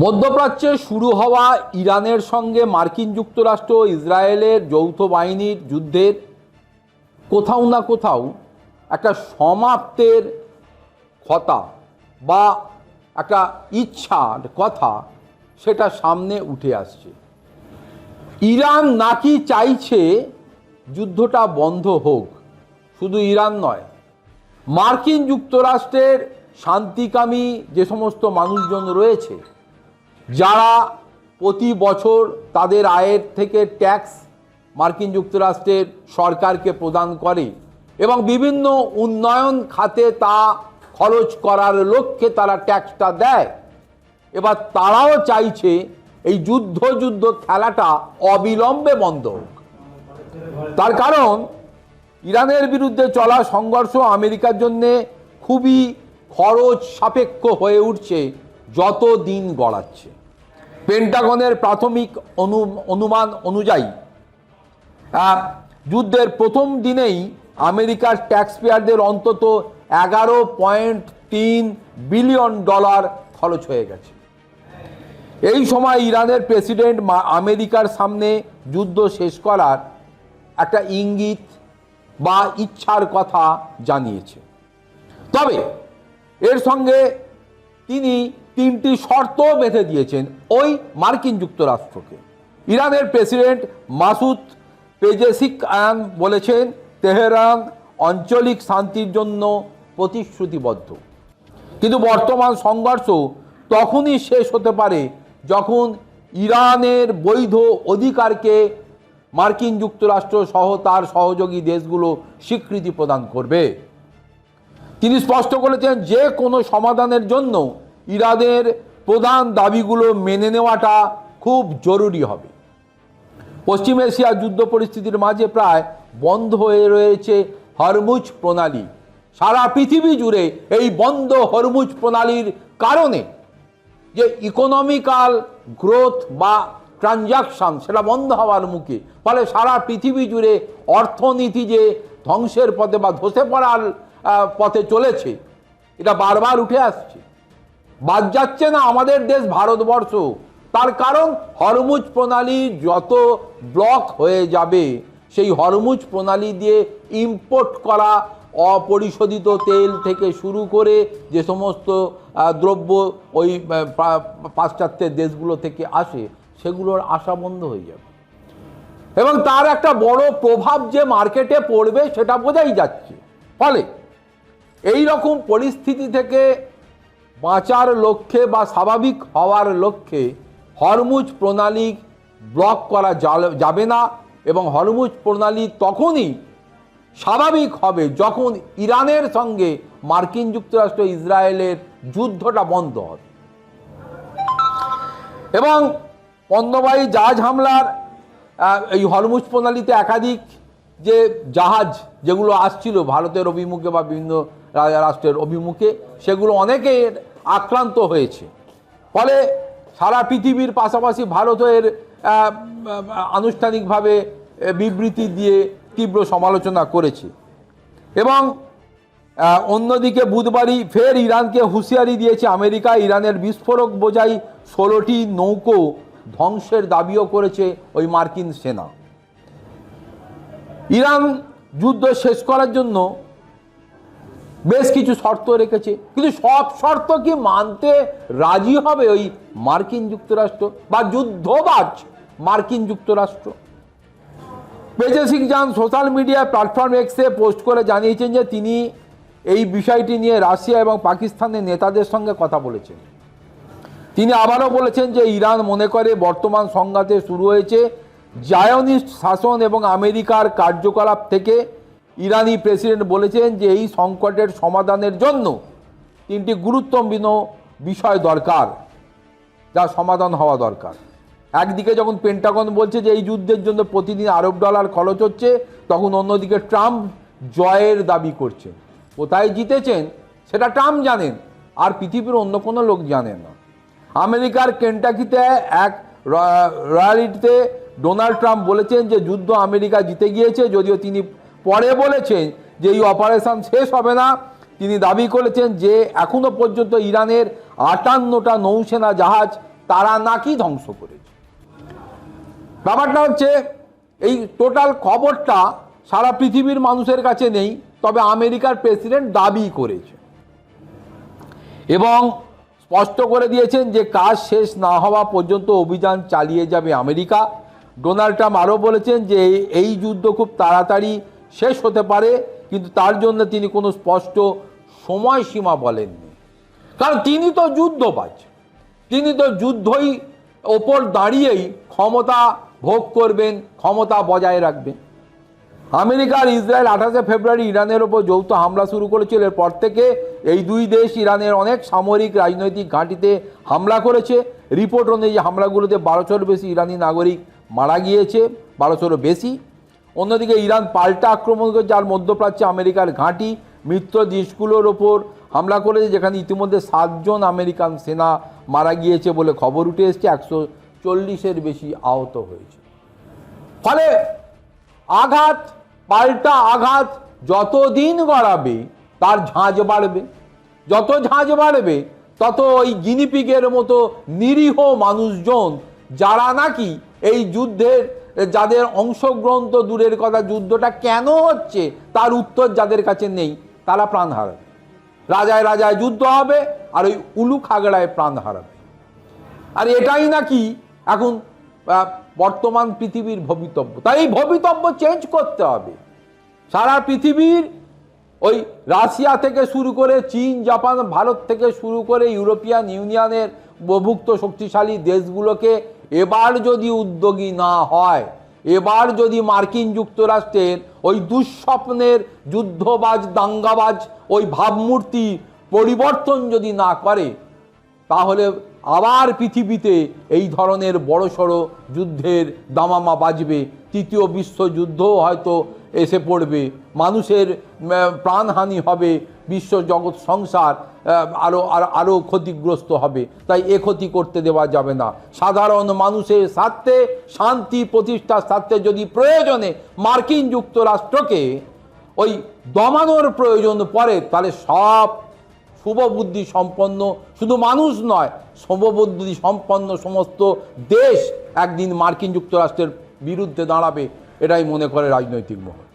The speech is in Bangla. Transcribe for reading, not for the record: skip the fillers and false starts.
মধ্যপ্রাচ্যে শুরু হওয়া ইরানের সঙ্গে মার্কিন যুক্তরাষ্ট্র ইসরায়েলের যৌথ বাহিনীর যুদ্ধের কোথাও না কোথাও একটা সমাপ্তের কথা বা একটা ইচ্ছার কথা সেটা সামনে উঠে আসছে। ইরান নাকি চাইছে যুদ্ধটা বন্ধ হোক। শুধু ইরান নয়, মার্কিন যুক্তরাষ্ট্রের শান্তিকামী যে সমস্ত মানুষজন রয়েছে, যারা প্রতি বছর তাদের আয়ের থেকে ট্যাক্স মার্কিন যুক্তরাষ্ট্রের সরকারকে প্রদান করে এবং বিভিন্ন উন্নয়ন খাতে তা খরচ করার লক্ষ্যে তারা ট্যাক্সটা দেয়, এবার তারাও চাইছে এই যুদ্ধ খেলাটা অবিলম্বে বন্ধ হোক। তার কারণ ইরানের বিরুদ্ধে চলা সংঘর্ষ আমেরিকার জন্যে খুবই খরচ সাপেক্ষ হয়ে উঠছে যত দিন গড়াচ্ছে। পেন্টাগনের প্রাথমিক অনুমান অনুযায়ী যুদ্ধের প্রথম দিনেই আমেরিকার ট্যাক্সপেয়ারদের অন্তত 11.3 বিলিয়ন ডলার খরচ হয়ে গেছে। এই সময় ইরানের প্রেসিডেন্ট আমেরিকার সামনে যুদ্ধ শেষ করার একটা ইঙ্গিত বা ইচ্ছার কথা জানিয়েছে। তবে এর সঙ্গে তিনি 3টি শর্ত বেঁধে দিয়েছেন ওই মার্কিন যুক্তরাষ্ট্রকে। ইরানের প্রেসিডেন্ট মাসুদ পেজেশকিয়ান বলেছেন, তেহরান আঞ্চলিক শান্তির জন্য প্রতিশ্রুতিবদ্ধ, কিন্তু বর্তমান সংঘর্ষ তখনই শেষ হতে পারে যখন ইরানের বৈধ অধিকারকে মার্কিন যুক্তরাষ্ট্র সহ তার সহযোগী দেশগুলো স্বীকৃতি প্রদান করবে। তিনি স্পষ্ট করেছেন যে কোনো সমাধানের জন্য ইরানের প্রধান দাবিগুলো মেনে নেওয়াটা খুব জরুরি হবে। পশ্চিম এশিয়ার যুদ্ধ পরিস্থিতির মাঝে প্রায় বন্ধ হয়ে রয়েছে হরমুজ প্রণালী। সারা পৃথিবী জুড়ে এই বন্ধ হরমুজ প্রণালীর কারণে যে ইকোনমিক্যাল গ্রোথ বা ট্রানজাকশন সেটা বন্ধ হওয়ার মুখে, ফলে সারা পৃথিবী জুড়ে অর্থনীতি যে ধ্বংসের পথে বা ধসে পড়ার পথে চলেছে, এটা বারবার উঠে আসছে। বাদ যাচ্ছে না আমাদের দেশ ভারতবর্ষ। তার কারণ হরমুজ প্রণালী যত ব্লক হয়ে যাবে, সেই হরমুজ প্রণালী দিয়ে ইম্পোর্ট করা অপরিশোধিত তেল থেকে শুরু করে যে সমস্ত দ্রব্য ওই পাশ্চাত্যের দেশগুলো থেকে আসে, সেগুলোর আসা বন্ধ হয়ে যাবে এবং তার একটা বড় প্রভাব যে মার্কেটে পড়বে সেটা বোঝাই যাচ্ছে। ফলে এই রকম পরিস্থিতি থেকে বাঁচার লক্ষ্যে বা স্বাভাবিক হওয়ার লক্ষ্যে হরমুজ প্রণালী ব্লক করা যাবে না এবং হরমুজ প্রণালী তখনই স্বাভাবিক হবে যখন ইরানের সঙ্গে মার্কিন যুক্তরাষ্ট্র ইসরায়েলের যুদ্ধটা বন্ধ হবে। এবং পণ্যবাহী জাহাজ হামলার এই হরমুজ প্রণালীতে একাধিক যে জাহাজ যেগুলো আসছিল ভারতের অভিমুখে বা বিভিন্ন রাষ্ট্রের অভিমুখে, সেগুলো অনেকের আক্রান্ত হয়েছে। ফলে সারা পৃথিবীর পাশাপাশি ভারতের আনুষ্ঠানিকভাবে বিবৃতি দিয়ে তীব্র সমালোচনা করেছে। এবং অন্যদিকে বুধবারই ফের ইরানকে হুঁশিয়ারি দিয়েছে আমেরিকা। ইরানের বিস্ফোরক বোঝাই 16টি নৌকো ধ্বংসের দাবিও করেছে ওই মার্কিন সেনা। ইরান যুদ্ধ শেষ করার জন্য বেশ কিছু শর্ত রেখেছে, কিন্তু সব শর্ত কি মানতে রাজি হবে ওই মার্কিন যুক্তরাষ্ট্র বা যুদ্ধবাজ মার্কিন যুক্তরাষ্ট্র? পেজেশকিয়ান সোশ্যাল মিডিয়া প্ল্যাটফর্ম এক্সে পোস্ট করে জানিয়েছেন যে তিনি এই বিষয়টি নিয়ে রাশিয়া এবং পাকিস্তানের নেতাদের সঙ্গে কথা বলেছেন। তিনি আবারও বলেছেন যে ইরান মনে করে বর্তমান সংঘাতে শুরু হয়েছে জায়নিস্ট শাসন এবং আমেরিকার কার্যকলাপ থেকে। ইরানি প্রেসিডেন্ট বলেছেন যে এই সংকটের সমাধানের জন্য 3টি গুরুত্বপূর্ণ বিষয় দরকার, যা সমাধান হওয়া দরকার। একদিকে যখন পেন্টাগন বলছে যে এই যুদ্ধের জন্য প্রতিদিন আরব ডলার খরচ হচ্ছে, তখন অন্যদিকে ট্রাম্প জয়ের দাবি করছেন। কোথায় জিতেছেন সেটা ট্রাম্প জানেন, আর পৃথিবীর অন্য কোনো লোক জানেন না। আমেরিকার কেন্টাকিতে এক র্যালিতে ডোনাল্ড ট্রাম্প বলেছেন যে যুদ্ধ আমেরিকা জিতে গিয়েছে, যদিও তিনি পরে বলেছেন যে এই অপারেশন শেষ হবে না। তিনি দাবি করেছেন যে এখনো পর্যন্ত ইরানের 58টা নৌসেনা জাহাজ তারা নাকি ধ্বংস করেছে। ব্যাপারটা হচ্ছে এই টোটাল খবরটা সারা পৃথিবীর মানুষের কাছে নেই, তবে আমেরিকার প্রেসিডেন্ট দাবি করেছে এবং স্পষ্ট করে দিয়েছেন যে কাজ শেষ না হওয়া পর্যন্ত অভিযান চালিয়ে যাবে আমেরিকা। ডোনাল্ড ট্রাম্প আরও বলেছেন যে এই যুদ্ধ খুব তাড়াতাড়ি শেষ হতে পারে, কিন্তু তার জন্য তিনি কোনো স্পষ্ট সময়সীমা বলেননি, কারণ তিনি তো যুদ্ধবাজ, তিনি তো যুদ্ধই ওপর দাঁড়িয়েই ক্ষমতা ভোগ করবেন, ক্ষমতা বজায় রাখবেন। আমেরিকা আর ইসরায়েল 28 ফেব্রুয়ারি ইরানের ওপর যৌথ হামলা শুরু করেছিল। এরপর থেকে এই দুই দেশ ইরানের অনেক সামরিক রাজনৈতিক ঘাঁটিতে হামলা করেছে। রিপোর্ট অনুযায়ী হামলাগুলোতে 1200-এর বেশি ইরানি নাগরিক মারা গিয়েছে, 1200-এরও বেশি। অন্যদিকে ইরান পাল্টা আক্রমণ করেছে, যার মধ্যপ্রাচ্যে আমেরিকার ঘাঁটি মিত্র দেশগুলোর ওপর হামলা করেছে, যেখানে ইতিমধ্যে 7 জন আমেরিকান সেনা মারা গিয়েছে বলে খবর উঠে এসছে, 140-এর বেশি আহত হয়েছে। ফলে আঘাত পাল্টা আঘাত যতদিন গড়াবে তার ঝাঁজ বাড়বে, যত ঝাঁজ বাড়বে তত ওই গিনিপিগের মতো নিরীহ মানুষজন যারা নাকি এই যুদ্ধের, যাদের অংশগ্রহণ তো দূরের কথা, যুদ্ধটা কেন হচ্ছে তার উত্তর যাদের কাছে নেই, তারা প্রাণ হারাবে। রাজায় রাজায় যুদ্ধ হবে আর ওই উলু খাগড়ায় প্রাণ হারাবে। আর এটাই নাকি এখন বর্তমান পৃথিবীর ভবিতব্য। তাই এই ভবিতব্য চেঞ্জ করতে হবে। সারা পৃথিবীর ওই রাশিয়া থেকে শুরু করে চীন, জাপান, ভারত থেকে শুরু করে ইউরোপিয়ান ইউনিয়নের ভুক্ত শক্তিশালী দেশগুলোকে এবার যদি উদ্যোগী না হয়, এবার যদি মার্কিন যুক্তরাষ্ট্রের ওই দুঃস্বপ্নের যুদ্ধবাজ দাঙ্গাবাজ ওই ভাবমূর্তি পরিবর্তন যদি না করে, তাহলে আবার পৃথিবীতে এই ধরনের বড়সড় যুদ্ধের দামামা বাজবে। তৃতীয় বিশ্বযুদ্ধও হয়তো এসে পড়বে, মানুষের প্রাণহানি হবে, বিশ্ব জগৎ সংসার আরও ক্ষতিগ্রস্ত হবে। তাই এ ক্ষতি করতে দেওয়া যাবে না। সাধারণ মানুষের স্বার্থে, শান্তি প্রতিষ্ঠার স্বার্থে যদি প্রয়োজনে মার্কিন যুক্তরাষ্ট্রকে ওই দমানোর প্রয়োজন পড়ে, তাহলে সব শুভবুদ্ধি সম্পন্ন, শুধু মানুষ নয়, শুভবুদ্ধি সম্পন্ন সমস্ত দেশ একদিন মার্কিন যুক্তরাষ্ট্রের বিরুদ্ধে দাঁড়াবে, এটাই মনে করে রাজনৈতিক মহল।